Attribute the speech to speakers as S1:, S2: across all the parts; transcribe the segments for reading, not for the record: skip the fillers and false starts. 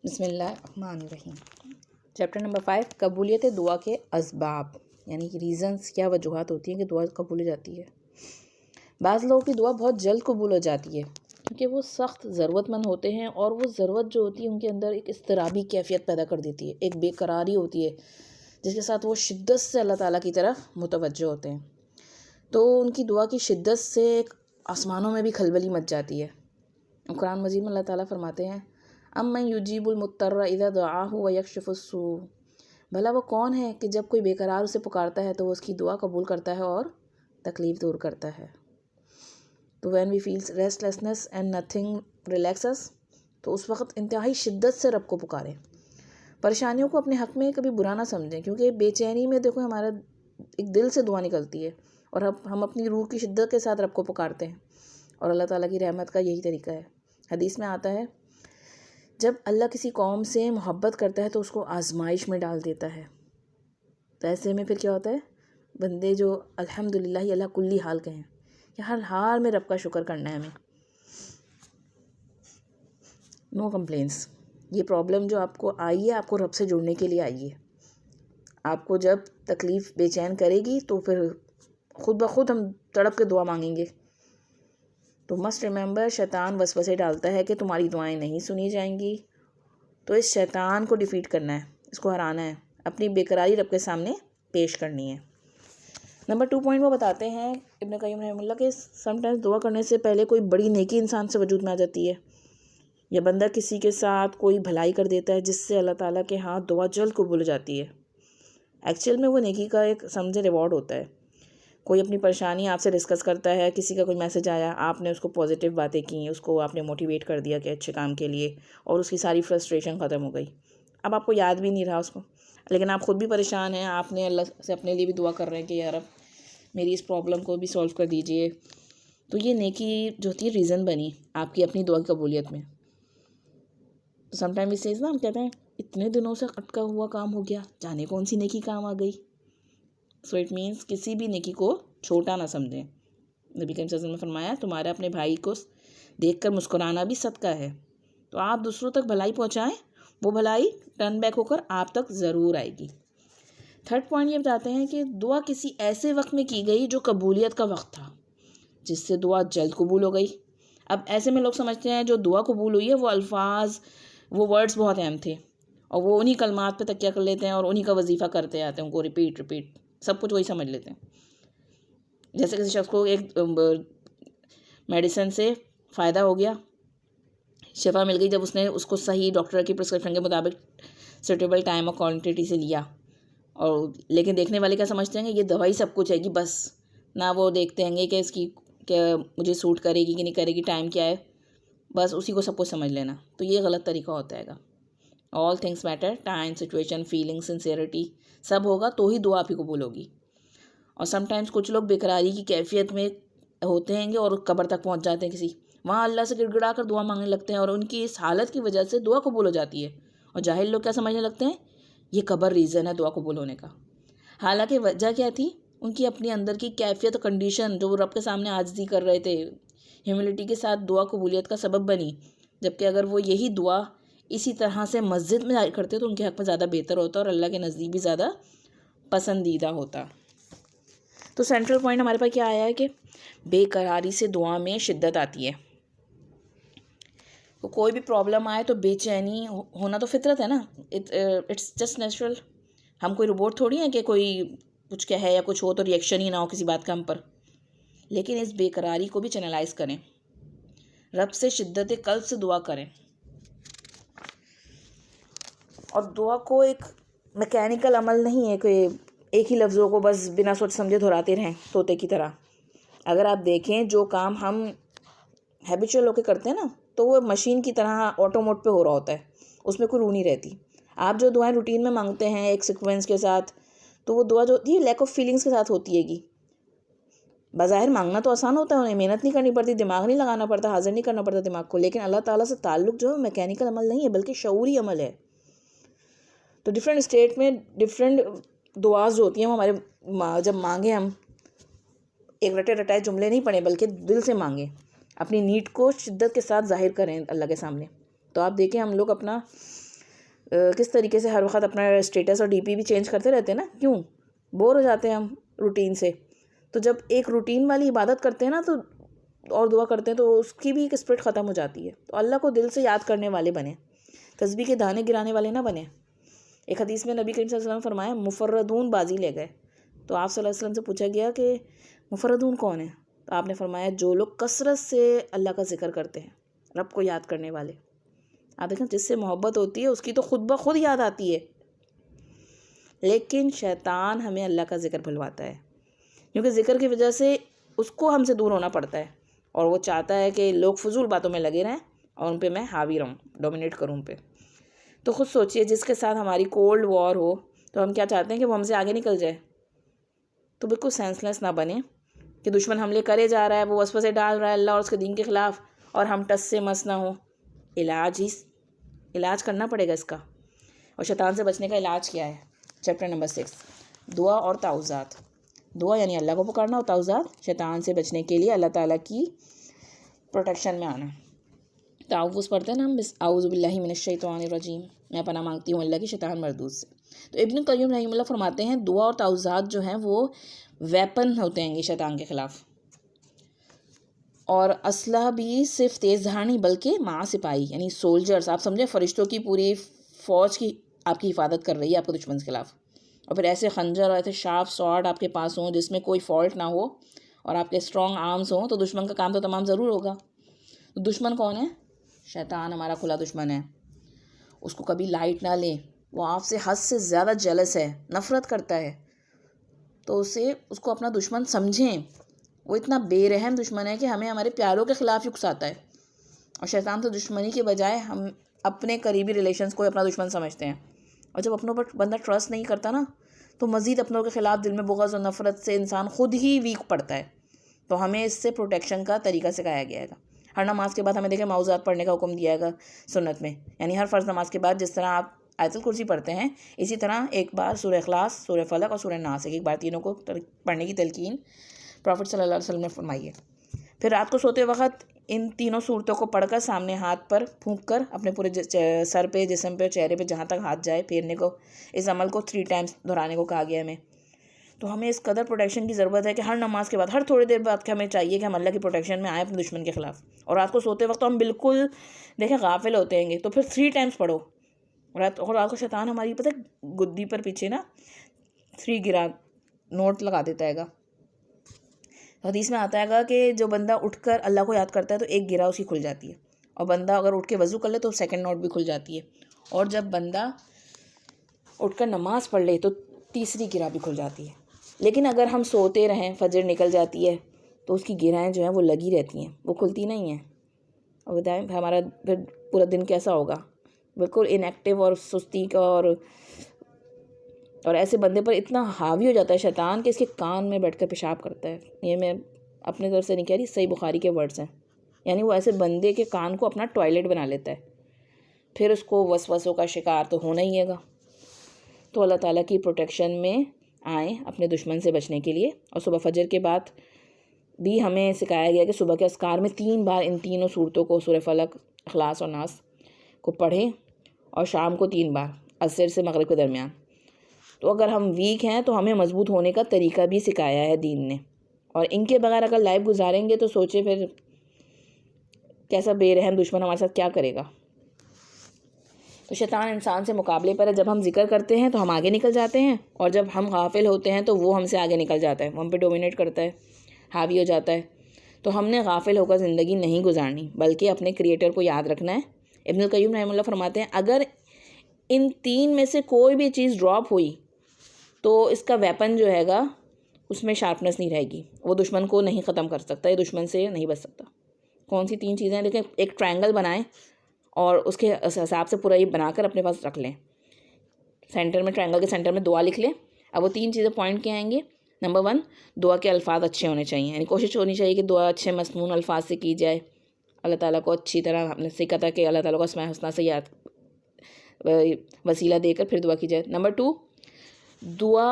S1: बिस्मिल्लाहिर्रहमानिर्रहीम। Chapter number 5, कबूलियत दुआ के असबाब, यानी कि रीज़न्स, क्या वजूहात होती हैं कि दुआ कबूल हो जाती है। बाज़ लोगों की दुआ बहुत जल्द कबूल हो जाती है क्योंकि वो सख्त ज़रूरतमंद होते हैं और वो ज़रूरत जो होती है उनके अंदर एक इज़्तिराबी कैफ़ियत पैदा कर देती है, एक बेकरारी होती है जिसके साथ वो शिद्दत से अल्लाह ताला की तरफ मुतवज्जो होते हैं। तो उनकी दुआ की शिद्दत से एक आसमानों में भी खलबली मच जाती है। कुरान मजीद में अल्लाह ताला फरमाते हैं, अम्मन युजीबुल मुत्तर्र इज़ा दुआहु व यक्शिफुस्सू, भला वो कौन है कि जब कोई बेकरार उसे पुकारता है तो वो उसकी दुआ कबूल करता है और तकलीफ़ दूर करता है। तो when we feels restlessness and nothing relaxes, तो उस वक्त इंतहाई शिद्दत से रब को पुकारें। परेशानियों को अपने हक़ में कभी बुरा ना समझें, क्योंकि बेचैनी में देखो हमारा एक दिल से दुआ निकलती है और हम अपनी रूह की शिद्दत के साथ रब को पुकारते हैं और अल्लाह ताला की रहमत का यही तरीका है। हदीस में आता है, जब अल्लाह किसी कौम से मोहब्बत करता है तो उसको आजमाइश में डाल देता है। तो ऐसे में फिर क्या होता है, बंदे जो अल्हम्दुलिल्लाह अल्लाह कुल्ली हाल कहें कि हर हाल में रब का शुक्र करना है हमें, नो कंप्लेंट्स। ये प्रॉब्लम जो आपको आई है, आपको रब से जुड़ने के लिए आई है। आपको जब तकलीफ़ बेचैन करेगी तो फिर खुद ब खुद हम तड़प के दुआ मांगेंगे। तो मस्ट रिमेंबर, शैतान वसवसे डालता है कि तुम्हारी दुआएं नहीं सुनी जाएंगी। तो इस शैतान को डिफ़ीट करना है, इसको हराना है, अपनी बेकरारी रब के सामने पेश करनी है। नंबर 2 पॉइंट वो बताते हैं इब्न क़य्यिम रहमतुल्लाह के, समटाइम्स दुआ करने से पहले कोई बड़ी नेकी इंसान से वजूद में आ जाती है, या बंदा किसी के साथ कोई भलाई कर देता है जिससे अल्लाह ताला के हाथ दुआ जल्द कबूल हो जाती है। एक्चुअल में वो नेकी का एक समझे रिवॉर्ड होता है। कोई अपनी परेशानी आपसे डिस्कस करता है, किसी का कोई मैसेज आया, आपने उसको पॉजिटिव बातें की, उसको आपने मोटिवेट कर दिया कि अच्छे काम के लिए, और उसकी सारी फ्रस्ट्रेशन ख़त्म हो गई। अब आपको याद भी नहीं रहा उसको, लेकिन आप ख़ुद भी परेशान हैं, आपने अल्लाह से अपने लिए भी दुआ कर रहे हैं कि यार अब मेरी इस प्रॉब्लम को भी सॉल्व कर दीजिए। तो ये नेकी जो होती है रीज़न बनी आपकी अपनी दुआ की कबूलियत में। तो समटाइम इस चीज़ ना हम कहते हैं इतने दिनों से अटका हुआ काम हो गया, जाने कौन सी नेकी काम आ गई। सो इट मीन्स किसी भी नेकी को छोटा ना समझें। नबी करीम सल्लल्लाहु अलैहि वसल्लम ने फरमाया, तुम्हारे अपने भाई को देखकर मुस्कुराना भी सदका है। तो आप दूसरों तक भलाई पहुंचाएं, वो भलाई टर्न बैक होकर आप तक ज़रूर आएगी। 3rd पॉइंट ये बताते हैं कि दुआ किसी ऐसे वक्त में की गई जो कबूलियत का वक्त था, जिससे दुआ जल्द कबूल हो गई। अब ऐसे में लोग समझते हैं जो दुआ कबूल हुई है वो अल्फाज, वो वर्ड्स बहुत अहम थे और वो उन्हीं कलमात पे तकिया कर लेते हैं और उन्हीं का वजीफ़ा करते आते हैं, उनको रिपीट सब कुछ वही समझ लेते हैं। जैसे किसी शख्स को एक मेडिसिन से फ़ायदा हो गया, शिफा मिल गई, जब उसने उसको सही डॉक्टर की प्रिस्क्रिप्शन के मुताबिक सूटेबल टाइम और क्वांटिटी से लिया, और लेकिन देखने वाले क्या समझते हैं ये दवाई सब कुछ है कि बस, ना वो देखते हैं कि इसकी क्या मुझे सूट करेगी कि नहीं करेगी, टाइम क्या है, बस उसी को सब कुछ समझ लेना। तो ये गलत तरीका होता है। All things matter, time, situation, feeling, sincerity, सब होगा तो ही दुआ आपकी कबूल होगी। और समटाइम्स कुछ लोग बेकरारी की कैफियत में होते हैं और कब्र तक पहुंच जाते हैं किसी, वहाँ अल्लाह से गिड़गिड़ा कर दुआ मांगने लगते हैं और उनकी इस हालत की वजह से दुआ कबूल हो जाती है। और जाहिल लोग क्या समझने लगते हैं, ये कब्र रीज़न है दुआ कबूल होने का। हालांकि वजह क्या थी, उनकी अपनी अंदर की कैफियत, कंडीशन जो वो रब के सामने आजिज़ी कर रहे थे, ह्यूमिलिटी के साथ दुआ कबूलियत का सबब बनी। जबकि अगर वो यही दुआ इसी तरह से मस्जिद में करते तो उनके हक़ में ज़्यादा बेहतर होता और अल्लाह के नज़दीक भी ज़्यादा पसंदीदा होता। तो सेंट्रल पॉइंट हमारे पास क्या आया है कि बेकरारी से दुआ में शिद्दत आती है। तो कोई भी प्रॉब्लम आए तो बेचैनी होना तो फितरत है ना, इट्स जस्ट नेचुरल। हम कोई रोबोट थोड़ी हैं कि कोई कुछ कहे या कुछ हो तो रिएक्शन ही ना हो किसी बात का हम पर। लेकिन इस बेकरारी को भी चैनलाइज करें, रब से शिद्दत कल्ब से दुआ करें। और दुआ को एक मैकेनिकल अमल नहीं है कि एक ही लफ्ज़ों को बस बिना सोच समझे दोहराते रहें तोते की तरह। अगर आप देखें जो काम हम हैबिचुअल होकर करते हैं ना, तो वो मशीन की तरह ऑटो मोड पे हो रहा होता है, उसमें कोई रूह नहीं रहती। आप जो दुआएं रूटीन में मांगते हैं एक सीक्वेंस के साथ, तो वो दुआ जो होती है लैक ऑफ फीलिंग्स के साथ होती हैगी। बज़ाहिर मांगना तो आसान होता है, उन्हें मेहनत नहीं करनी पड़ती, दिमाग नहीं लगाना पड़ता, हाजिर नहीं करना पड़ता दिमाग को, लेकिन अल्लाह ताला से ताल्लुक़ जो है मैकेनिकल अमल नहीं है बल्कि शऊरी अमल है। तो डिफरेंट स्टेट में डिफरेंट दुआज़ जो होती हैं वो हमारे जब मांगे, हम एक रटे रटाए जुमले नहीं पढ़ें बल्कि दिल से मांगें, अपनी नीड को शिद्दत के साथ जाहिर करें अल्लाह के सामने। तो आप देखें हम लोग अपना किस तरीके से हर वक्त अपना स्टेटस और डीपी भी चेंज करते रहते हैं ना, क्यों बोर हो जाते हैं हम रूटीन से। तो जब एक रूटीन वाली इबादत करते हैं ना तो और दुआ करते हैं तो उसकी भी एक स्पिरिट ख़त्म हो जाती है। तो अल्लाह को दिल से याद करने वाले बने, तस्बीह के दाने गिराने वाले ना बने। एक हदीस में नबी करीम सल्लल्लाहु अलैहि वसल्लम फरमाया मुफर्रदून बाजी ले गए। तो आप सल्लल्लाहु अलैहि वसल्लम से पूछा गया कि मुफर्रदून कौन है? तो आपने फरमाया जो लोग कसरत से अल्लाह का जिक्र करते हैं, रब को याद करने वाले। आप देखें जिससे मोहब्बत होती है उसकी तो खुद ब खुद याद आती है, लेकिन शैतान हमें अल्लाह का जिक्र भुलवाता है, क्योंकि ज़िक्र की वजह से उसको हमसे दूर होना पड़ता है और वो चाहता है कि लोग फजूल बातों में लगे रहें और उन पे मैं हावी रहूँ, डोमिनेट करूँ उन पे। तो खुद सोचिए जिसके साथ हमारी कोल्ड वॉर हो तो हम क्या चाहते हैं कि वो हमसे आगे निकल जाए। तो बिल्कुल सेंसलेस ना बने कि दुश्मन हमले करे जा रहा है, वो वसवसे डाल रहा है अल्लाह और उसके दीन के ख़िलाफ़ और हम टस से मस ना हो। इलाज करना पड़ेगा इसका। और शैतान से बचने का इलाज क्या है? चैप्टर नंबर 6, दुआ और ताउज़ात। दुआ यानी अल्लाह को पुकारना और ताउज़ात शैतान से बचने के लिए अल्लाह ताला की प्रोटेक्शन में आना। ताउज़ पढ़ते हैं ना हम, आऊज़ु बिल्लाहि मिनश्शैतानिर रजीम, मैं पनाह मांगती हूँ अल्लाह की शैतान मरदूद से। तो इब्न क़य्युम रहमतुल्लाह फरमाते हैं दुआ और ताउज़ात जो हैं वो वेपन होते हैं शैतान के ख़िलाफ़। और असलहा भी सिर्फ तेज़ धार नहीं बल्कि माँ सिपाही यानी सोल्जर्स, आप समझें फ़रिश्तों की पूरी फ़ौज की आपकी हिफाजत कर रही है आपके दुश्मन के ख़िलाफ़। और फिर ऐसे खंजर और ऐसे शार्प स्वॉर्ड आपके पास हों जिसमें कोई फॉल्ट ना हो और आपके स्ट्रॉन्ग आर्म्स हों, तो दुश्मन का काम तो तमाम ज़रूर होगा। तो दुश्मन कौन है? शैतान हमारा खुला दुश्मन है। उसको कभी लाइट ना लें, वो आपसे हद से ज़्यादा जेलस है, नफ़रत करता है। तो उसको अपना दुश्मन समझें। वो इतना बेरहम दुश्मन है कि हमें हमारे प्यारों के ख़िलाफ़ ही उकसाता है। और शैतान तो दुश्मनी के बजाय हम अपने करीबी रिलेशंस को अपना दुश्मन समझते हैं। और जब अपनों पर बंदा ट्रस्ट नहीं करता ना तो मज़ीद अपनों के ख़िलाफ़ दिल में बुग़्ज़ और नफ़रत से इंसान ख़ुद ही वीक पड़ता है। तो हमें इससे प्रोटेक्शन का तरीका सिखाया गया है। हर नमाज के बाद हमें देखें मौज़ूआत पढ़ने का हुक्म दिया गया सुन्नत में, यानी हर फ़र्ज़ नमाज के बाद जिस तरह आप आयतुल कुर्सी पढ़ते हैं इसी तरह एक बार सूरह इख़लास, सूरह फ़लक और सूरह नास एक बार तीनों को पढ़ने की तलकीन प्रॉफिट सल्लल्लाहु अलैहि वसल्लम ने फरमाई है। फिर रात को सोते वक्त इन तीनों सूरतों को पढ़कर सामने हाथ पर फूंक कर अपने पूरे सर पे, जिस्म पे, चेहरे पे जहाँ तक हाथ जाए फेरने को, इस अमल को 3 टाइम्स दोहराने को कहा गया है हमें। तो हमें इस कदर प्रोटेक्शन की ज़रूरत है कि हर नमाज के बाद, हर थोड़ी देर बाद हमें चाहिए कि हम अल्लाह की प्रोटेक्शन में आए अपने दुश्मन के ख़िलाफ़। और रात को सोते वक्त तो हम बिल्कुल देखें गाफिल होते हैं, तो फिर 3 टाइम्स पढ़ो। रात को शैतान हमारी पता है गुद्दी पर पीछे ना 3 गिरा नोट लगा देता है। हदीस में आता है कि जो बंदा उठकर अल्लाह को याद करता है तो एक गिरा उसकी खुल जाती है, और बंदा अगर उठ के वज़ू कर ले तो सेकंड नोट भी खुल जाती है, और जब बंदा उठकर नमाज़ पढ़ ले तो तीसरी गिरा भी खुल जाती है। लेकिन अगर हम सोते रहें, फजर निकल जाती है तो उसकी गिराएँ जो हैं वो लगी रहती हैं, वो खुलती नहीं हैं। और बताएं हमारा फिर पूरा दिन कैसा होगा? बिल्कुल इनएक्टिव और सुस्ती का, और ऐसे बंदे पर इतना हावी हो जाता है शैतान कि इसके कान में बैठकर पेशाब करता है। ये मैं अपने तरफ से नहीं कह रही, सही बुखारी के वर्ड्स हैं। यानी वो ऐसे बंदे के कान को अपना टॉयलेट बना लेता है, फिर उसको वसवसों का शिकार तो होना ही है। तो अल्लाह ताला की प्रोटेक्शन में आएँ अपने दुश्मन से बचने के लिए। और सुबह फजर के बाद भी हमें सिखाया गया कि सुबह के अस्कार में 3 बार इन तीनों सूरतों को, सूरह फलक, इखलास और नास को पढ़ें, और शाम को 3 बार असर से मगरिब के दरमियान। तो अगर हम वीक हैं तो हमें मजबूत होने का तरीका भी सिखाया है दीन ने, और इनके बगैर अगर लाइफ गुजारेंगे तो सोचे फिर कैसा बेरहम दुश्मन हमारे साथ क्या करेगा। तो शैतान इंसान से मुकाबले पर है। जब हम जिक्र करते हैं तो हम आगे निकल जाते हैं, और जब हम गाफिल होते हैं तो वो हमसे आगे निकल जाता है, वो हम पे डोमिनेट करता है, हावी हो जाता है। तो हमने गाफिल होकर ज़िंदगी नहीं गुजारनी बल्कि अपने क्रिएटर को याद रखना है। इब्नुल क़य्युम रहमतुल्लाह फरमाते हैं अगर इन 3 में से कोई भी चीज़ ड्रॉप हुई तो इसका वेपन जो हैगा उसमें शार्पनेस नहीं रहेगी, वो दुश्मन को नहीं ख़त्म कर सकता, ये दुश्मन से नहीं बच सकता। कौन सी 3 चीज़ें हैं? देखिए, एक ट्रायंगल बनाएं और उसके हिसाब से पूरा ये बनाकर अपने पास रख लें। सेंटर में, ट्रायंगल के सेंटर में दुआ लिख लें। अब वो 3 चीज़ें पॉइंट क्या आएंगे? नंबर 1, दुआ के अल्फाज अच्छे होने चाहिए, यानी कोशिश होनी चाहिए कि दुआ अच्छे मसनून अल्फाज से की जाए। अल्लाह ताला को अच्छी तरह हमने सीखा था कि अल्लाह ताला को अस्माए हुस्ना से याद वसीला देकर फिर दुआ की जाए। नंबर 2, दुआ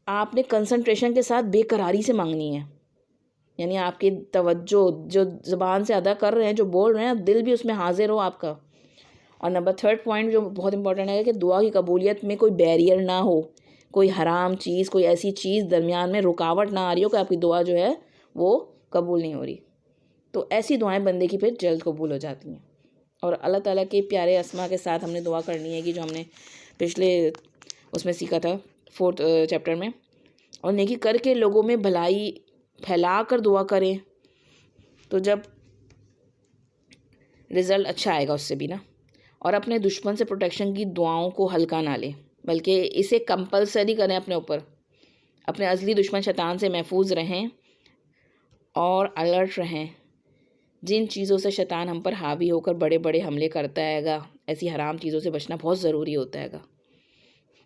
S1: आपने कंसंट्रेशन के साथ बेकरारी से मांगनी है, यानी आपकी तवज्जो जो ज़बान से अदा कर रहे हैं, जो बोल रहे हैं, दिल भी उसमें हाजिर हो आपका, और नंबर 3 पॉइंट जो बहुत इंपॉर्टेंट है कि दुआ की कबूलियत में कोई बैरियर ना हो, कोई हराम चीज़, कोई ऐसी चीज़ दरमियान में रुकावट ना आ रही हो कि आपकी दुआ जो है वो कबूल नहीं हो रही। तो ऐसी दुआएं बंदे की फिर जल्द कबूल हो जाती हैं। और अल्लाह ताला के प्यारे अस्मा के साथ हमने दुआ करनी है कि जो हमने पिछले उसमें सीखा था 4th चैप्टर में, और नेकी करके लोगों में भलाई फैला कर दुआ करें, तो जब रिज़ल्ट अच्छा आएगा उससे भी ना। और अपने दुश्मन से प्रोटेक्शन की दुआओं को हल्का ना लें, बल्कि इसे कंपलसरी करें अपने ऊपर। अपने असली दुश्मन शैतान से महफूज रहें और अलर्ट रहें। जिन चीज़ों से शैतान हम पर हावी होकर बड़े बड़े हमले करता हैगा, ऐसी हराम चीज़ों से बचना बहुत ज़रूरी होता हैगा।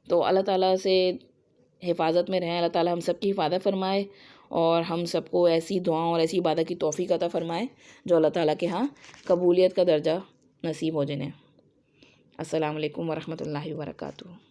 S1: तो अल्लाह ताला से हिफाजत में रहें। अल्लाह ताला हम सब की हिफाजत फरमाए और हम सबको ऐसी दुआओं और ऐसी इबादत की तौफीक अता फरमाए जो अल्लाह ताला के यहाँ कबूलियत का दर्जा नसीब हो जिन्हें। अस्सलाम वालेकुम वरहमतुल्लाहि वबरकातुहू।